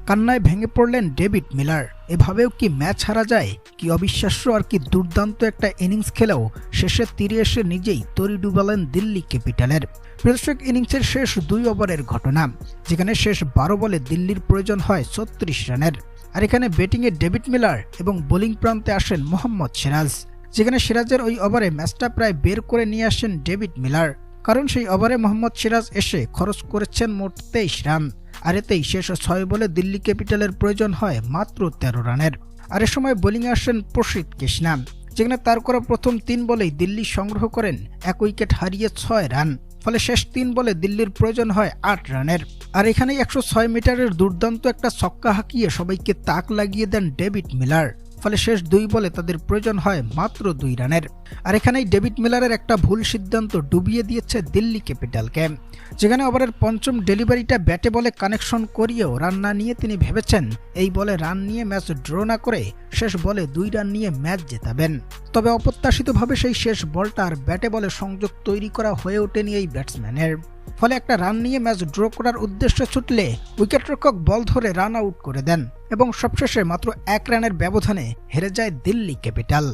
কান্নায় ভেঙে পড়লেন ডেভিড মিলার। এভাবেও কি ম্যাচ হারা যায়? কি অবিশ্বাস্য আর কি দুর্দান্ত একটা ইনিংস খেলেও শেষের তীরে এসে নিজেই তরি ডুবালেন দিল্লি ক্যাপিটালের। দর্শক, ইনিংসের শেষ 2 ওভারের ঘটনা, যেখানে শেষ 12 বলে দিল্লির প্রয়োজন হয় 36 রানের। আর এখানে ব্যাটিংয়ে ডেভিড মিলার এবং বোলিং প্রান্তে আসেন মোহাম্মদ সিরাজ, যেখানে সিরাজের ওই ওভারে ম্যাচটা প্রায় বের করে নিয়ে আসেন ডেভিড মিলার। কারণ সেই ওভারে মোহাম্মদ সিরাজ এসে খরচ করেছেন মোট 23 রান। আর এতেই শেষ 6 বলে দিল্লি ক্যাপিটালের প্রয়োজন হয় মাত্র 13 রানের। আর এ সময় বোলিংয়ে আসেন প্রসিদ্ধ কৃষ্ণা, যেখানে তার করা প্রথম 3 বলেই দিল্লি সংগ্রহ করেন 1 উইকেট হারিয়ে 6 রান। ফলে শেষ 3 বলে দিল্লির প্রয়োজন হয় 8 রানের। আর এখানেই 106 মিটারের দুর্দান্ত একটা ছক্কা হাঁকিয়ে সবাইকে তাক লাগিয়ে দেন ডেভিড মিলার। ফলে শেষ 2 বলে তাদের প্রয়োজন হয় মাত্র 2 রানের। আর এখানেই ডেভিড মিলারের একটা ভুল সিদ্ধান্ত ডুবিয়ে দিয়েছে দিল্লি ক্যাপিটালকে, যেখানে ওভারের 5ম ডেলিভারিটা ব্যাটে বলে কানেকশন করিয়েও রান না নিয়ে তিনি ভেবেছেন এই বলে রান নিয়ে ম্যাচ ড্র না করে শেষ বলে 2 রান নিয়ে ম্যাচ জেতাবেন। তবে অপ্রত্যাশিতভাবে সেই শেষ বলটা আর ব্যাটে বলে সংযোগ তৈরি করা হয়ে ওঠেনি এই ব্যাটসম্যানের। ফলে একটা রান নিয়ে ম্যাচ ড্র করার উদ্দেশ্যে ছুটলে উইকেটরক্ষক বল ধরে রান আউট করে দেন এবং সবশেষে মাত্র 1 রানের ব্যবধানে হেরে যায় দিল্লি ক্যাপিটাল।